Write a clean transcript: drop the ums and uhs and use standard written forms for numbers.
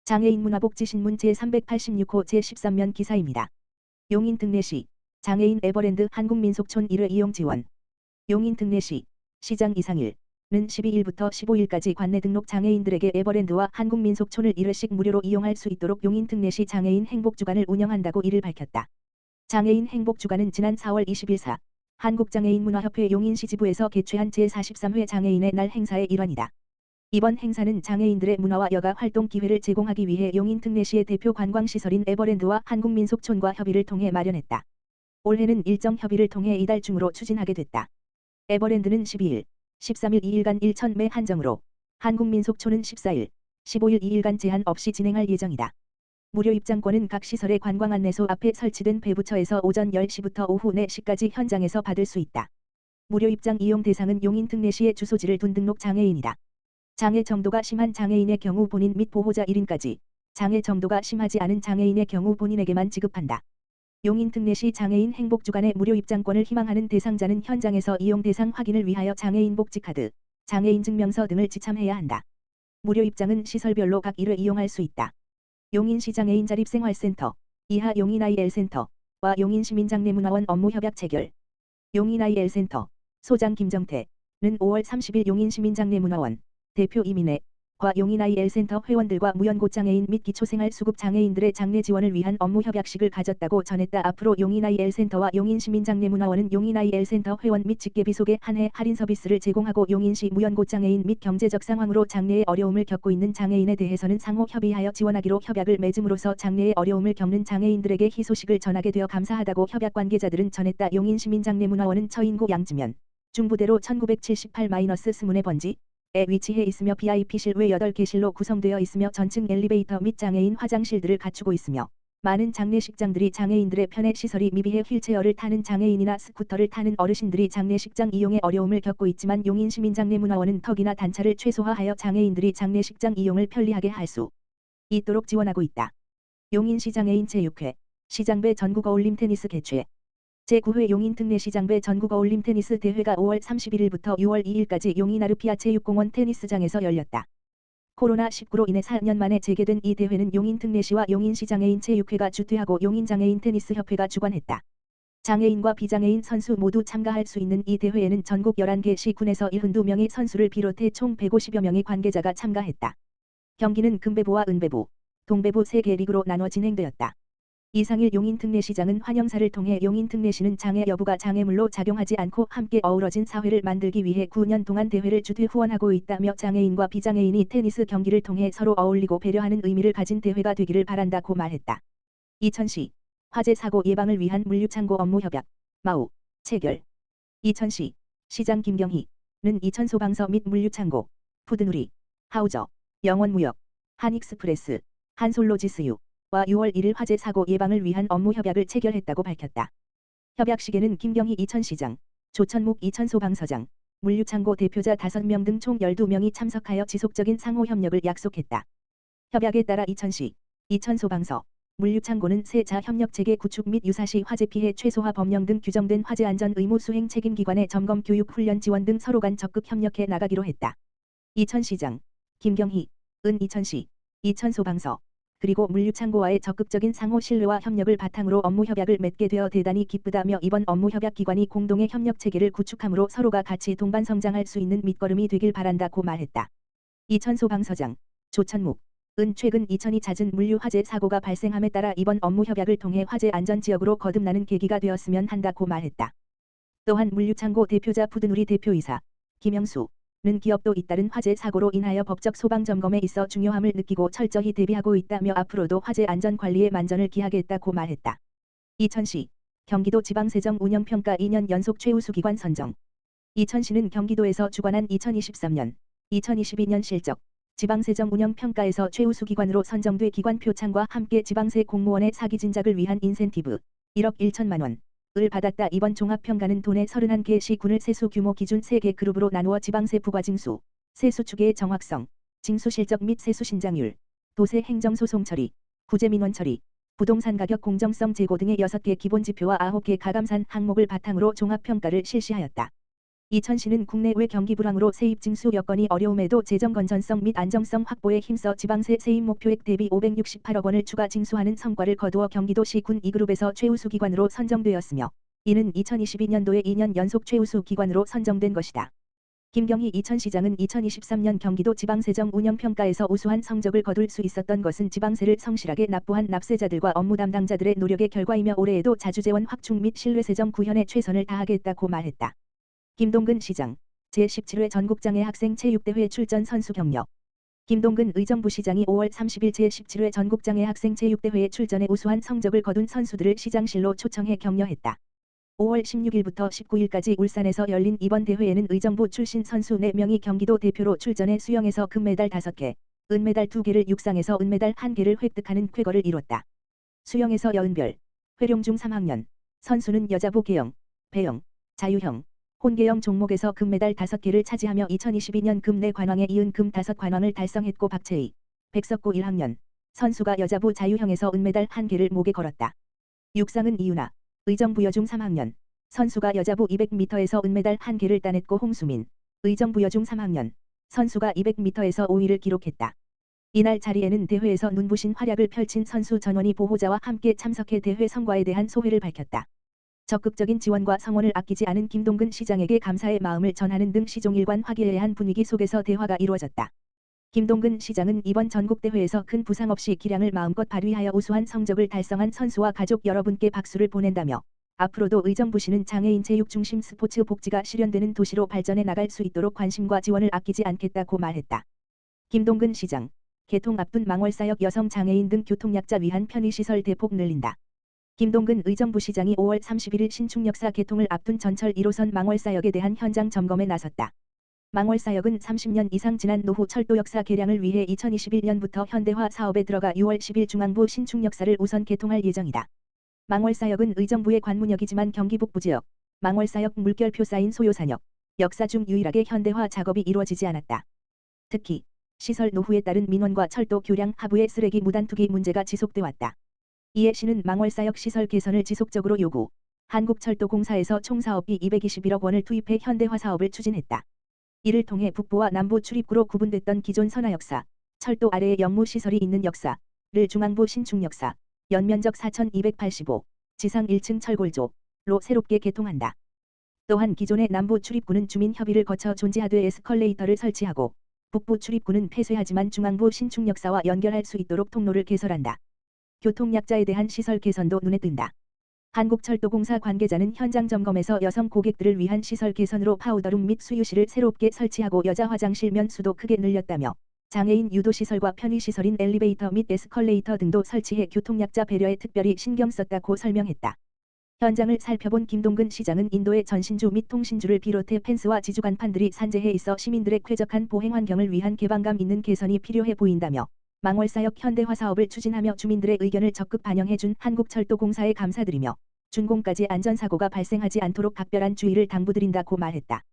장애인 문화복지신문 제386호 제13면 기사입니다. 용인 특례시 장애인 에버랜드 한국민속촌 1회 이용 지원. 용인 특례시 시장 이상일은 12일부터 15일까지 관내 등록 장애인들에게 에버랜드와 한국민속촌을 1회씩 무료로 이용할 수 있도록 용인 특례시 장애인 행복주간을 운영한다고 이를 밝혔다. 장애인 행복주간은 지난 4월 20일 한국장애인문화협회 용인시 지부에서 개최한 제43회 장애인의 날 행사의 일환이다. 이번 행사는 장애인들의 문화와 여가 활동 기회를 제공하기 위해 용인 특례시의 대표 관광시설인 에버랜드와 한국민속촌과 협의를 통해 마련했다. 올해는 일정 협의를 통해 이달 중으로 추진하게 됐다. 에버랜드는 12일, 13일 2일간 1,000매 한정으로, 한국민속촌은 14일, 15일 2일간 제한 없이 진행할 예정이다. 무료 입장권은 각 시설의 관광 안내소 앞에 설치된 배부처에서 오전 10시부터 오후 4시까지 현장에서 받을 수 있다. 무료 입장 이용 대상은 용인 특례시의 주소지를 둔 등록 장애인이다. 장애 정도가 심한 장애인의 경우 본인 및 보호자 1인까지, 장애 정도가 심하지 않은 장애인의 경우 본인에게만 지급한다. 용인 특례시 장애인 행복주간의 무료 입장권을 희망하는 대상자는 현장에서 이용 대상 확인을 위하여 장애인 복지카드, 장애인 증명서 등을 지참해야 한다. 무료 입장은 시설별로 각 1회 이용할 수 있다. 용인시 장애인 자립생활센터, 이하 용인 IL센터와 용인시민장례문화원 업무협약 체결. 용인 IL센터, 소장 김정태는 5월 30일 용인시민장례문화원, 대표 이민혜과 용인 IL센터 회원들과 무연고장애인 및 기초생활수급 장애인들의 장례 지원을 위한 업무협약식을 가졌다고 전했다. 앞으로 용인 IL센터와 용인시민장례문화원은 용인 IL센터 회원 및 직계비 속에 한해 할인 서비스를 제공하고 용인시 무연고장애인 및 경제적 상황으로 장래에 어려움을 겪고 있는 장애인에 대해서는 상호 협의하여 지원하기로 협약을 맺음으로써 장래에 어려움을 겪는 장애인들에게 희소식을 전하게 되어 감사하다고 협약 관계자들은 전했다. 용인시민장례문화원은 처인구 양지면 중부대로 1978-20의 번지 에 위치해 있으며 VIP실 외 8개실로 구성되어 있으며 전층 엘리베이터 및 장애인 화장실들을 갖추고 있으며 많은 장례식장들이 장애인들의 편의 시설이 미비해 휠체어를 타는 장애인이나 스쿠터를 타는 어르신들이 장례식장 이용에 어려움을 겪고 있지만 용인시민장례문화원은 턱이나 단차를 최소화하여 장애인들이 장례식장 이용을 편리하게 할 수 있도록 지원하고 있다. 용인시 장애인 제6회 시장배 전국어울림 테니스 개최. 제9회 용인 특례시장배 전국어울림 테니스 대회가 5월 31일부터 6월 2일까지 용인 아르피아 체육공원 테니스장에서 열렸다. 코로나19로 인해 4년 만에 재개된 이 대회는 용인 특례시와 용인시 장애인 체6회가 주최하고 용인장애인 테니스협회가 주관했다. 장애인과 비장애인 선수 모두 참가할 수 있는 이 대회에는 전국 11개 시군에서 72명의 선수를 비롯해 총 150여 명의 관계자가 참가했다. 경기는 금배부와 은배부, 동배부 3개 리그로 나눠 진행되었다. 이상일 용인 특례시장은 환영사를 통해 용인 특례시는 장애 여부가 장애물로 작용하지 않고 함께 어우러진 사회를 만들기 위해 9년 동안 대회를 주최 후원하고 있다며 장애인과 비장애인이 테니스 경기를 통해 서로 어울리고 배려하는 의미를 가진 대회가 되기를 바란다고 말했다. 이천시 화재 사고 예방을 위한 물류창고 업무협약 마우 체결. 이천시 시장 김경희는 이천소방서 및 물류창고, 푸드누리, 하우저, 영원무역, 한익스프레스, 한솔로지스유 와 6월 1일 화재 사고 예방을 위한 업무 협약을 체결했다고 밝혔다. 협약식에는 김경희 이천시장, 조천묵 이천소방서장, 물류창고 대표자 5명 등 총 12명이 참석하여 지속적인 상호 협력을 약속했다. 협약에 따라 이천시, 이천소방서, 물류창고는 세자 협력체계 구축 및 유사시 화재 피해 최소화 법령 등 규정된 화재 안전 의무 수행 책임 기관의 점검 교육 훈련 지원 등 서로 간 적극 협력해 나가기로 했다. 이천시장, 김경희, 이천시, 이천소방서, 그리고 물류창고와의 적극적인 상호 신뢰와 협력을 바탕으로 업무협약을 맺게 되어 대단히 기쁘다며 이번 업무협약 기관이 공동의 협력체계를 구축함으로 서로가 같이 동반 성장할 수 있는 밑거름이 되길 바란다고 말했다. 이천소방서장, 조천묵, 최근 이천이 잦은 물류 화재 사고가 발생함에 따라 이번 업무협약을 통해 화재 안전지역으로 거듭나는 계기가 되었으면 한다고 말했다. 또한 물류창고 대표자 푸드누리 대표이사, 김영수, 는 기업도 잇따른 화재 사고로 인하여 법적 소방 점검에 있어 중요함을 느끼고 철저히 대비하고 있다며 앞으로도 화재 안전 관리에 만전을 기하겠다고 말했다. 이천시 경기도 지방세정 운영평가 2년 연속 최우수 기관 선정. 이천시는 경기도에서 주관한 2023년, 2022년 실적, 지방세정 운영평가에서 최우수 기관으로 선정돼 기관 표창과 함께 지방세 공무원의 사기 진작을 위한 인센티브 1억 1천만 원. 을 받았다. 이번 종합평가는 도내 31개 시군을 세수 규모 기준 3개 그룹으로 나누어 지방세 부과징수, 세수 추계의 정확성, 징수 실적 및 세수 신장률, 도세 행정소송 처리, 구제 민원 처리, 부동산 가격 공정성 제고 등의 6개 기본 지표와 9개 가감산 항목을 바탕으로 종합평가를 실시하였다. 이천시는 국내외 경기 불황으로 세입 징수 여건이 어려움에도 재정 건전성 및 안정성 확보에 힘써 지방세 세입 목표액 대비 568억 원을 추가 징수하는 성과를 거두어 경기도시 군 2그룹에서 최우수 기관으로 선정되었으며 이는 2022년도에 2년 연속 최우수 기관으로 선정된 것이다. 김경희 이천시장은 2023년 경기도 지방세정 운영평가에서 우수한 성적을 거둘 수 있었던 것은 지방세를 성실하게 납부한 납세자들과 업무 담당자들의 노력의 결과이며 올해에도 자주재원 확충 및 신뢰세정 구현에 최선을 다하겠다고 말했다. 김동근 시장, 제17회 전국장애 학생 체육대회 출전 선수 격려. 김동근 의정부 시장이 5월 30일 제17회 전국장애 학생 체육대회에 출전해 우수한 성적을 거둔 선수들을 시장실로 초청해 격려했다. 5월 16일부터 19일까지 울산에서 열린 이번 대회에는 의정부 출신 선수 4명이 경기도 대표로 출전해 수영에서 금메달 5개, 은메달 2개를 육상에서 은메달 1개를 획득하는 쾌거를 이뤘다. 수영에서 여은별, 회룡중 3학년, 선수는 여자부 계영, 배영, 자유형, 혼계영 종목에서 금메달 5개를 차지하며 2022년 금 4관왕에 이은 금 5관왕을 달성했고 박채희, 백석고 1학년, 선수가 여자부 자유형에서 은메달 1개를 목에 걸었다. 육상은 이윤아, 의정부 여중 3학년, 선수가 여자부 200m에서 은메달 1개를 따냈고 홍수민, 의정부 여중 3학년, 선수가 200m에서 5위를 기록했다. 이날 자리에는 대회에서 눈부신 활약을 펼친 선수 전원이 보호자와 함께 참석해 대회 성과에 대한 소회를 밝혔다. 적극적인 지원과 성원을 아끼지 않은 김동근 시장에게 감사의 마음을 전하는 등 시종일관 화기애애한 분위기 속에서 대화가 이루어졌다. 김동근 시장은 이번 전국대회에서 큰 부상 없이 기량을 마음껏 발휘하여 우수한 성적을 달성한 선수와 가족 여러분께 박수를 보낸다며 앞으로도 의정부시는 장애인 체육 중심 스포츠 복지가 실현되는 도시로 발전해 나갈 수 있도록 관심과 지원을 아끼지 않겠다고 말했다. 김동근 시장, 개통 앞둔 망월사역 여성 장애인 등 교통약자 위한 편의시설 대폭 늘린다. 김동근 의정부 시장이 5월 31일 신축역사 개통을 앞둔 전철 1호선 망월사역에 대한 현장 점검에 나섰다. 망월사역은 30년 이상 지난 노후 철도 역사 개량을 위해 2021년부터 현대화 사업에 들어가 6월 10일 중앙부 신축역사를 우선 개통할 예정이다. 망월사역은 의정부의 관문역이지만 경기 북부 지역, 망월사역 물결표 쌓인 소요산역, 역사 중 유일하게 현대화 작업이 이루어지지 않았다. 특히 시설 노후에 따른 민원과 철도 교량 하부의 쓰레기 무단 투기 문제가 지속돼 왔다. 이에 시는 망월사역 시설 개선을 지속적으로 요구, 한국철도공사에서 총 사업비 221억 원을 투입해 현대화 사업을 추진했다. 이를 통해 북부와 남부 출입구로 구분됐던 기존 선화역사, 철도 아래에 영무시설이 있는 역사를 중앙부 신축역사, 연면적 4285, 지상 1층 철골조로 새롭게 개통한다. 또한 기존의 남부 출입구는 주민 협의를 거쳐 존재하되 에스컬레이터를 설치하고 북부 출입구는 폐쇄하지만 중앙부 신축역사와 연결할 수 있도록 통로를 개설한다. 교통약자에 대한 시설 개선도 눈에 띈다. 한국철도공사 관계자는 현장 점검에서 여성 고객들을 위한 시설 개선으로 파우더룸 및 수유실을 새롭게 설치하고 여자 화장실 면수도 크게 늘렸다며 장애인 유도시설과 편의시설인 엘리베이터 및 에스컬레이터 등도 설치해 교통약자 배려에 특별히 신경 썼다고 설명했다. 현장을 살펴본 김동근 시장은 인도의 전신주 및 통신주를 비롯해 펜스와 지주간판들이 산재해 있어 시민들의 쾌적한 보행 환경을 위한 개방감 있는 개선이 필요해 보인다며 망월사역 현대화 사업을 추진하며 주민들의 의견을 적극 반영해준 한국철도공사에 감사드리며 준공까지 안전사고가 발생하지 않도록 각별한 주의를 당부드린다고 말했다.